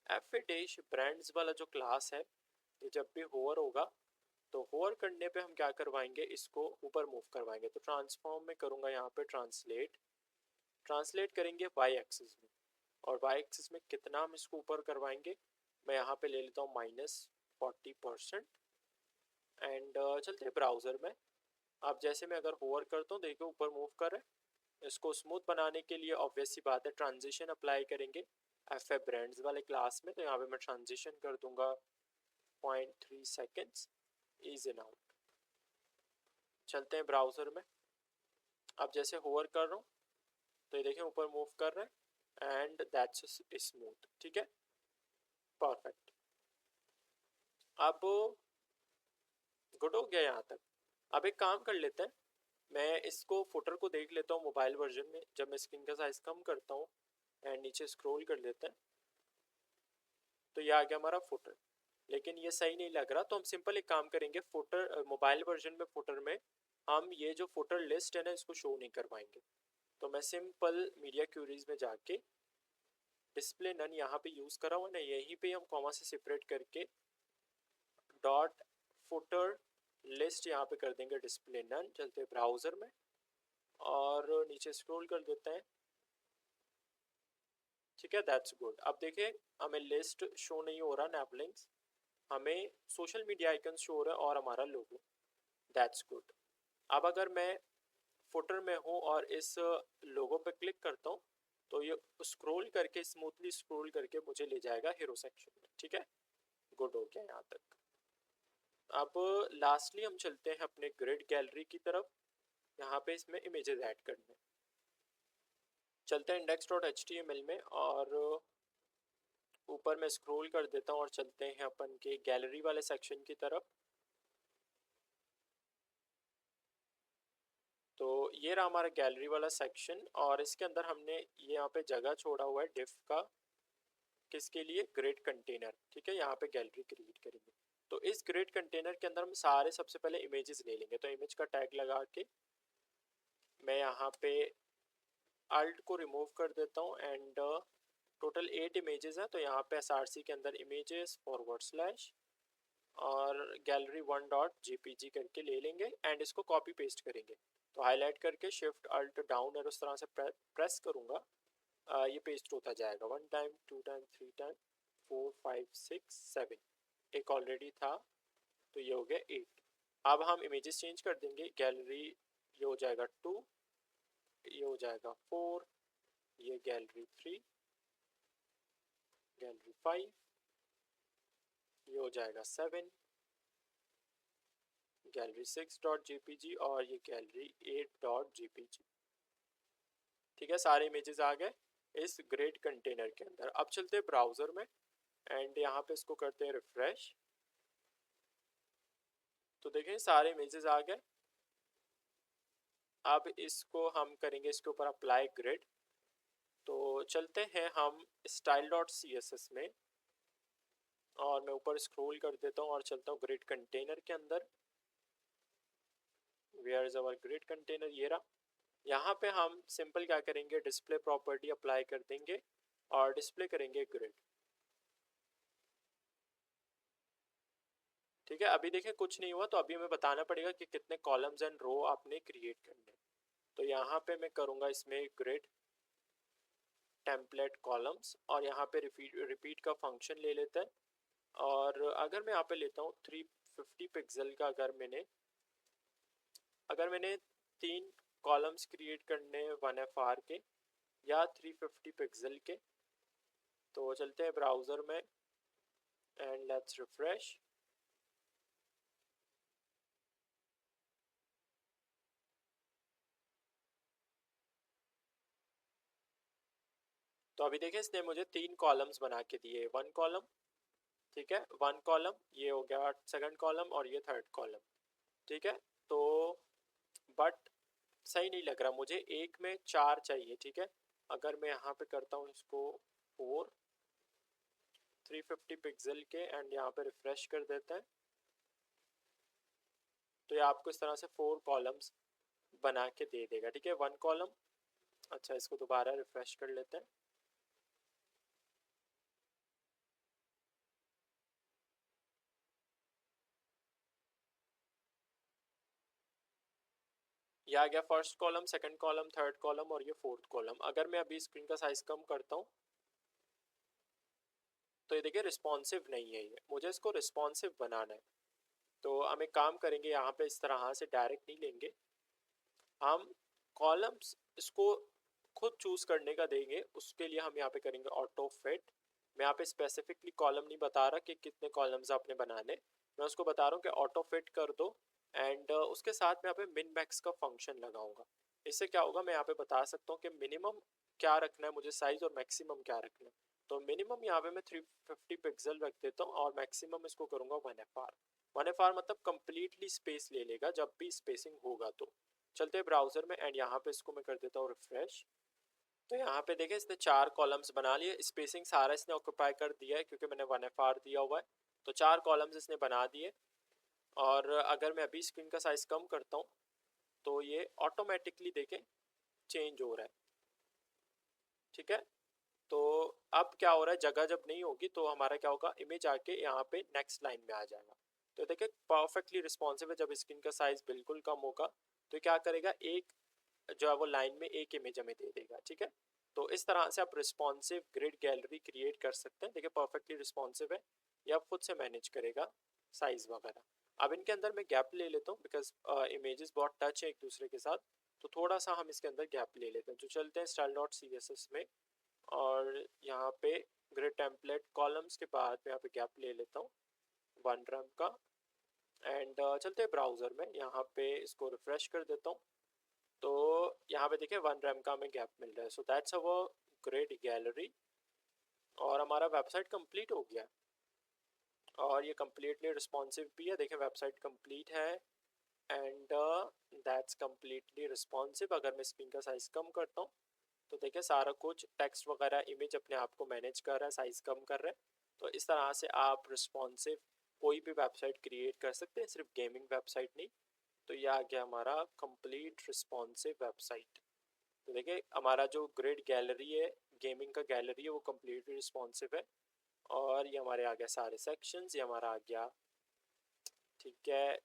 एफ डैश ब्रांड्स वाला जो क्लास है ये जब भी होवर होगा, तो होवर करने पे हम क्या करवाएंगे, इसको ऊपर मूव करवाएंगे। तो ट्रांसफॉर्म में करूँगा यहाँ पे ट्रांसलेट, ट्रांसलेट करेंगे वाई एक्सिस में, और वाई एक्सिस में कितना हम इसको ऊपर करवाएंगे, मैं यहाँ पे ले लेता हूँ -40%, एंड चलते हैं ब्राउज़र में। अब जैसे मैं अगर होवर करता हूँ, देखो ऊपर मूव कर रहा है। इसको स्मूथ बनाने के लिए ऑब्वियस सी बात है ट्रांजिशन अप्लाई करेंगे एफ ब्रांड्स वाले क्लास में। तो यहाँ पे मैं ट्रांजिशन कर दूंगा 0.3 सेकेंड्स, इज इन आउट। चलते हैं ब्राउज़र में। अब जैसे होवर कर रहा हूँ तो ये देखें ऊपर मूव कर रहा है, एंड दैट्स स्मूथ। ठीक है, परफेक्ट। अब गुड हो गया यहाँ तक। अब एक काम कर लेते हैं, मैं इसको फुटर को देख लेता हूँ मोबाइल वर्जन में। जब मैं स्क्रीन का साइज कम करता हूँ एंड नीचे स्क्रॉल कर लेते हैं, तो ये आ गया हमारा फुटर। लेकिन ये सही नहीं लग रहा, तो हम सिंपल एक काम करेंगे, फुटर मोबाइल वर्जन में फुटर में हम ये जो फुटर लिस्ट है ना इसको शो नहीं करवाएंगे। तो मैं सिंपल मीडिया क्यूरीज में जाके डिस्प्ले नन यहाँ पे यूज़ करा हुआ ना, यहीं पे हम कॉमा से सेपरेट करके डॉट फुटर लिस्ट यहाँ पे कर देंगे डिस्प्ले नन। चलते हैं ब्राउज़र में और नीचे स्क्रॉल कर देते हैं। ठीक है, दैट्स गुड। अब देखें हमें लिस्ट शो नहीं हो रहा नैप लिंक्स, हमें सोशल मीडिया आइकन शो हो रहा है और हमारा लोगो, दैट्स गुड। अब अगर मैं फुटर में हूँ और इस लोगो पे क्लिक करता हूँ, तो ये स्क्रॉल करके स्मूथली स्क्रॉल करके मुझे ले जाएगा हीरो सेक्शन में। ठीक है, गुड हो गया यहाँ तक। अब लास्टली हम चलते हैं अपने ग्रिड गैलरी की तरफ। यहाँ पे इसमें इमेजेस ऐड करने, चलते हैं index.html में, और ऊपर मैं स्क्रॉल कर देता हूँ और चलते हैं अपन के गैलरी वाले सेक्शन की तरफ। तो ये रहा हमारा गैलरी वाला सेक्शन, और इसके अंदर हमने ये यहाँ पे जगह छोड़ा हुआ है डिफ का, किसके लिए, ग्रिड कंटेनर। ठीक है, यहाँ पे गैलरी क्रिएट करेंगे। तो इस ग्रिड कंटेनर के अंदर हम सारे सबसे पहले इमेजेस ले लेंगे। तो इमेज का टैग लगा के मैं यहाँ पे अल्ट को रिमूव कर देता हूँ, एंड टोटल 8 इमेजेस हैं। तो यहाँ पे SRC के अंदर इमेजेस / और गैलरी 1.jpg करके ले लेंगे, एंड इसको कॉपी पेस्ट करेंगे। तो हाईलाइट करके शिफ्ट अल्ट डाउन एरो उस तरह से प्रेस करूँगा, ये पेस्ट होता जाएगा 1 टाइम 2 टाइम 3 टाइम 4 5 6 7, एक ऑलरेडी था तो ये हो गया 8। अब हम इमेजेस चेंज कर देंगे। गैलरी ये हो जाएगा 2, ये हो जाएगा 4, ये गैलरी 3, गैलरी 5, ये हो जाएगा 7, गैलरी 6.jpg, और ये गैलरी 8.jpg। ठीक है, सारे इमेजेस आ गए इस ग्रिड कंटेनर के अंदर। अब चलते हैं ब्राउज़र में, एंड यहाँ पे इसको करते हैं रिफ्रेश। तो देखें सारे इमेजेस आ गए। अब इसको हम करेंगे इसके ऊपर अप्लाई ग्रिड। तो चलते हैं हम style.css में, और मैं ऊपर स्क्रॉल कर देता हूँ और चलता हूँ ग्रिड कंटेनर के अंदर। Where is our grid container, ये रहा। यहाँ पे हम सिंपल क्या करेंगे, डिस्प्ले प्रॉपर्टी अप्लाई कर देंगे और डिस्प्ले करेंगे ग्रिड। ठीक है, अभी देखिए कुछ नहीं हुआ, तो अभी हमें बताना पड़ेगा कि कितने कॉलम्स एंड रो आपने क्रिएट करने। तो यहाँ पे मैं करूँगा इसमें ग्रिड टेम्पलेट कॉलम्स, और यहाँ पे रिपीट का फंक्शन ले लेते हैं। और अगर मैं यहाँ पे लेता हूँ 350 पिक्सल का, अगर मैंने 3 कॉलम्स क्रिएट करने 1FR के या 350 पिक्सल के, तो चलते हैं ब्राउज़र में एंड लेट्स रिफ्रेश। तो अभी देखिए इसने मुझे 3 कॉलम्स बना के दिए, 1 कॉलम, ठीक है, 1 कॉलम, ये हो गया सेकंड कॉलम और ये थर्ड कॉलम, ठीक है। तो बट सही नहीं लग रहा मुझे, एक में 4 चाहिए, ठीक है। अगर मैं यहाँ पे करता हूँ इसको 4 350 पिक्सल के एंड यहाँ पे रिफ्रेश कर देते हैं, तो ये आपको इस तरह से 4 कॉलम्स बना के दे देगा, ठीक है, 1 कॉलम। अच्छा, इसको दोबारा रिफ्रेश कर लेते हैं। ये आ गया first column, second column, third column और ये फोर्थ कॉलम। अगर मैं अभी स्क्रीन का साइज कम करता हूँ तो ये देखिए रिस्पॉन्सिव नहीं है, ये मुझे इसको रिस्पॉन्सिव बनाना है। तो हम एक काम करेंगे, यहाँ पे इस तरह से डायरेक्ट नहीं लेंगे, हम कॉलम्स इसको खुद चूज करने का देंगे। उसके लिए हम यहाँ पे करेंगे ऑटो फिट। मैं यहाँ पे स्पेसिफिकली कॉलम नहीं बता रहा कि कितने कॉलम्स आपने बनाने, मैं उसको बता रहा हूँ कि ऑटो फिट कर दो। एंड उसके साथ में यहाँ पे मिन मैक्स का फंक्शन लगाऊंगा। इससे क्या होगा, मैं यहाँ पे बता सकता हूँ कि मिनिमम क्या रखना है मुझे साइज और मैक्सिमम क्या रखना है। तो मिनिमम यहाँ पे मैं 350 पिक्सल रख देता हूँ और मैक्सिमम इसको करूँगा 1FR। 1FR मतलब कम्प्लीटली स्पेस ले लेगा जब भी स्पेसिंग होगा। तो चलते हैं ब्राउजर में एंड यहाँ पे इसको मैं कर देता हूँ रिफ्रेश। तो यहाँ पे देखें इसने 4 कॉलम्स बना लिए, स्पेसिंग सारा इसने ऑक्यूपाई कर दिया है क्योंकि मैंने 1FR दिया हुआ है। तो 4 कॉलम्स इसने बना दिए। और अगर मैं अभी स्क्रीन का साइज कम करता हूँ तो ये ऑटोमेटिकली देखें चेंज हो रहा है, ठीक है। तो अब क्या हो रहा है, जगह जब नहीं होगी तो हमारा क्या होगा, इमेज आके यहाँ पे नेक्स्ट लाइन में आ जाएगा। तो देखिए परफेक्टली रिस्पॉन्सिव है। जब स्क्रीन का साइज बिल्कुल कम होगा तो क्या करेगा, एक जो है वो लाइन में एक इमेज हमें दे देगा, ठीक है। तो इस तरह से आप रिस्पॉन्सिव ग्रिड गैलरी क्रिएट कर सकते हैं। देखिए परफेक्टली रिस्पॉन्सिव है, ये आप खुद से मैनेज करेगा साइज वगैरह। अब इनके अंदर मैं गैप ले लेता हूँ बिकॉज इमेजेस बहुत टच है एक दूसरे के साथ, तो थोड़ा सा हम इसके अंदर गैप ले लेते हैं। जो चलते हैं style dot C S S में, और यहाँ पे ग्रिड टेम्पलेट कॉलम्स के बाद मैं यहाँ पे गैप ले लेता हूँ 1 रैम का। एंड चलते हैं ब्राउज़र में, यहाँ पे इसको रिफ्रेश कर देता हूँ। तो यहाँ पे देखिए 1 रैम का हमें गैप मिल रहा है। So that's our grid gallery, और हमारा वेबसाइट कंप्लीट हो गया और ये कम्प्लीटली रिस्पॉन्सिव भी है। देखिए वेबसाइट कंप्लीट है एंड दैट्स कम्प्लीटली रिस्पॉन्सिव। अगर मैं स्क्रीन का साइज़ कम करता हूँ तो देखिए सारा कुछ टेक्स्ट वगैरह इमेज अपने आप को मैनेज कर रहा है, साइज़ कम कर रहा है। तो इस तरह से आप रिस्पॉन्सिव कोई भी वेबसाइट क्रिएट कर सकते हैं, सिर्फ गेमिंग वेबसाइट नहीं। तो ये आ गया हमारा कंप्लीट रिस्पॉन्सिव वेबसाइट। तो देखिए हमारा जो ग्रिड गैलरी है, गेमिंग का गैलरी है, वो कम्प्लीटली रिस्पॉन्सिव है। और ये हमारे आ गया सारे सेक्शंस, ये हमारा आ गया, ठीक है,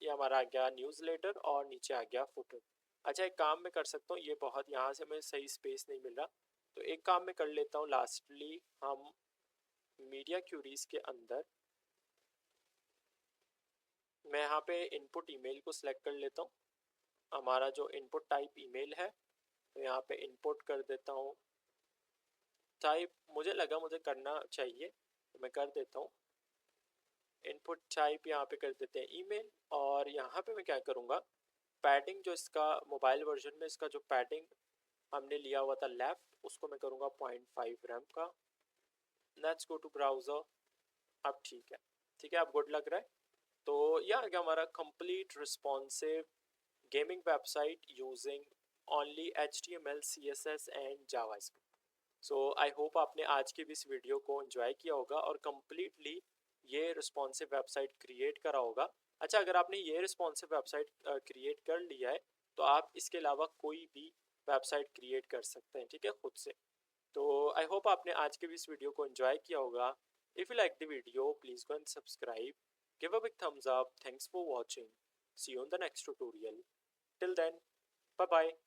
ये हमारा आ गया न्यूज़लेटर और नीचे आ गया फुटर। अच्छा एक काम मैं कर सकता हूँ, ये बहुत यहाँ से हमें सही स्पेस नहीं मिल रहा, तो एक काम मैं कर लेता हूँ। लास्टली हम मीडिया क्यूरीज के अंदर मैं यहाँ पे इनपुट ईमेल को सिलेक्ट कर लेता हूँ। हमारा जो इनपुट टाइप ईमेल है, तो यहाँ पे इनपुट कर देता हूँ टाइप, मुझे लगा मुझे करना चाहिए तो मैं कर देता हूँ। इनपुट टाइप यहाँ पे कर देते हैं ईमेल, और यहाँ पे मैं क्या करूँगा, पैडिंग जो इसका मोबाइल वर्जन में इसका जो पैडिंग हमने लिया हुआ था लेफ्ट, उसको मैं करूँगा 0.5 रैम का। Let's go to browser. अब ठीक है, ठीक है, अब गुड लग रहा है। तो यह आ गया हमारा complete responsive gaming website using only HTML CSS and JavaScript. So I hope आपने आज की भी इस वीडियो को एंजॉय किया होगा और कम्प्लीटली ये रिस्पॉन्सिव वेबसाइट क्रिएट करा होगा। अच्छा अगर आपने ये रिस्पॉन्सिव वेबसाइट क्रिएट कर लिया है तो आप इसके अलावा कोई भी वेबसाइट क्रिएट कर सकते हैं, ठीक है, खुद से। तो आई होप आपने आज के भी इस वीडियो को एंजॉय किया होगा। If you like the video, please go and subscribe. Give a big thumbs up. Thanks for watching. See you on the next tutorial. Till then, bye bye.